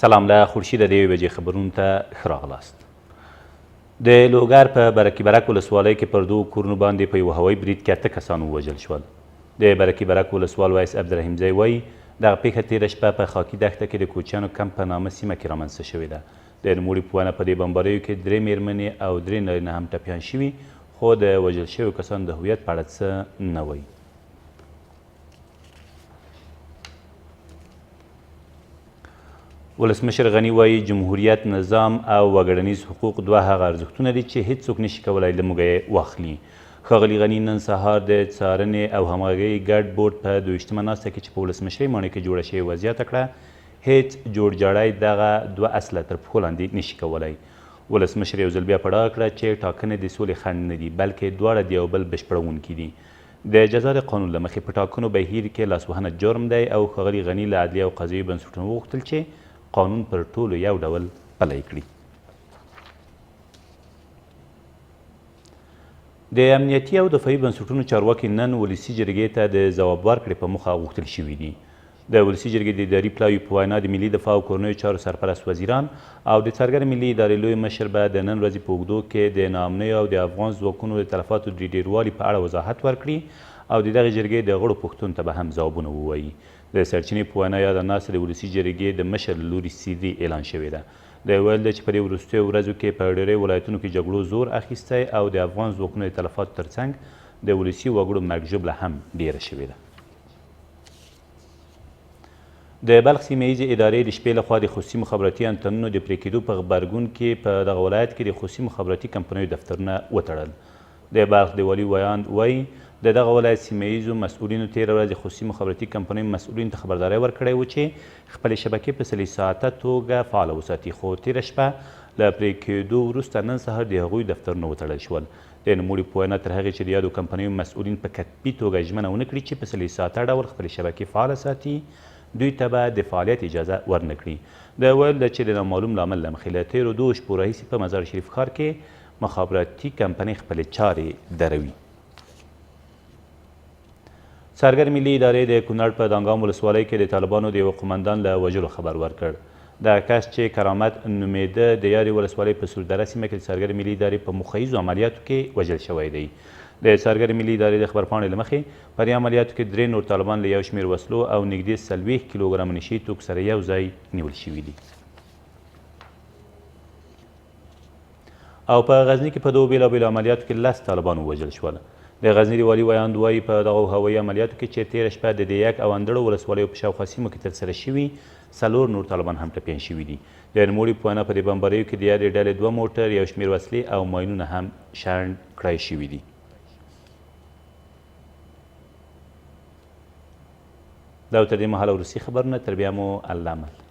سلام له خورشید د 1 بجې خبرونو ته ښه راغلاست. د لوګر په برکي برک ولسوالۍ کې پر 2 کورونو باندې په یو هوایي برید کې 8 کسان ووژل شول. د برکي برک ولسوال وایس عبدالرحیمزی وایي دغه پیښه تېره شپه په خاکي دښته کې د کوچیانو کمپ په نامه سیمه کې رامنځته شوې ده. د نوموړي په وینا په دې بمباریو کې 3 مېرمنې او 3 نارینه هم ټپیان شوي، خو د وژل شویو کسانو د هویت په اړه څه نه وایي. ولسمشر غني وایي جمهوریت نظام او وګړنیز حقوق دوه هغه ارزښتونه دي چې هیڅوک نشي کولی له موږه یې واخلي. ښاغلي غني نن سهار د څارنې او همغږۍ ګډ بورډ په 22مه ناسته کې چې په ولسمشرۍ ماڼۍ کې جوړه شوې وه زیاته کړه هیڅ جوړجاړی دغه 2 اصله تر پښو لاندې نشي کولی. ولسمشر یو ځل بیا په ډاګه کړه چې ټاکنې د سولې خنډ نه دي بلکې دواړه د یو بل بشپړونکي دي. د جزا د قانون له مخې په ټاکنو بهیر کې لاسوهنه جرم دی او ښاغلي غني له عدلیه او قضایي بنسټونو وغوښتل چې قانون پر ټولو یو ډول پلی کړي. د امنیتي او دفاعي بنسټونو چارواکي نن ولسي جرګې ته د ځواب ورکړې په موخه غوښتل شوي دي. د ولسي جرګې د اداري پلاوي په وینا د ملي دفاع او کورنیو چارو سرپرست وزیران او د څرګر ملي ادارې لوی مشر به د نن ورځې په اوږدو کې د ناامنیو او د افغان ځواکونو د تلفاتو د ډیروالي په اړه وضاحت ورکړي او د دغې جرګې د غړو پوښتنو ته به هم ځوابونه ووایي. د سرچینې په وینا یاده ناسته د ولسي جرګې د مشر له لوري سیدي اعلان شوې ده. د ویل ده چې په دې وروستیو ورځو کې په ډېری ولایتونو کې جګړو زور اخیستی او د افغان ځواکونو د تلفاتو ترڅنګ د ولسي وګړو مرګ ژوبله هم ډېره شوې ده. د بلخ سیمه ییزې ادارې د شپې لخوا د خصوصي مخابراتي انتنونو د پرې کېدو په غبرګون کې په دغه ولایت کې د خصوصي مخابراتي کمپنیو دفترونه وتړل. د بلخ د والي ویاند وایي د دغه ولایت سیمه ییزو مسؤلینو تېره ورځ د خصوصي مخابراتي کمپنیو مسؤلینو ته خبرداری ورکړی و چې خپلې شبکې په سلي ساعته توګه فعاله وساتي، خو تېره شپه له پرې کېدو وروسته نن سهار د هغوی دفترونه وتړل شول. د نوموړي په وینا تر هغې چې د یادو کمپنیو مسؤلین په کتبي توګه ژمنه ونه کړي چې په سلي ساعته ډول خپلې شبکې فعاله ساتي، دوی ته به د فعالیت اجازه ورنه کړي. د ویل ده چې د نامعلوم لامل له مخې له تېرو 2 شپو راهیسې په مزار شریف ښار کې مخابراتي کمپنۍ خپلې چارې دروي. څرګر ملي ادارې د کونړ په دانګام ولسوالۍ کې د طالبانو د یوه قمندان له وژلو خبر ورکړ. دغه کس چې کرامت نومېده د یادې ولسوالۍ په سوردره سیمه کې د څرګر ملي ادارې په مخیزو عملیاتو کې وژل شوی دی. د څرګر ملي ادارې د خبرپاڼې له مخې په دې عملیاتو کې 3 نور طالبان له یو شمېر وسلو او نږدې 40 کیلوګرامه نشي توکو سره یو ځای نیول شوي دي. او په غزني کې په 2 بېلابېلو عملیاتو کې 10 طالبان ووژل شول. د غزني د والي ویاند وایي په دغو هوایي عملیاتو کې چې تېره شپه د دیک او اندړو ولسوالیو په شاوخوا سیمو کې ترسره شوي 4 نور طالبان هم ټپیان شوي دي. د نوموړي په وینا په دې بمباریو کې د یادې ډلې 2 موټر، یو شمېر وسلې او ماینونه هم شنډ کړای شوي دي. دا تر دې مهاله وروستي خبرونه، تر بیا مو الله مل.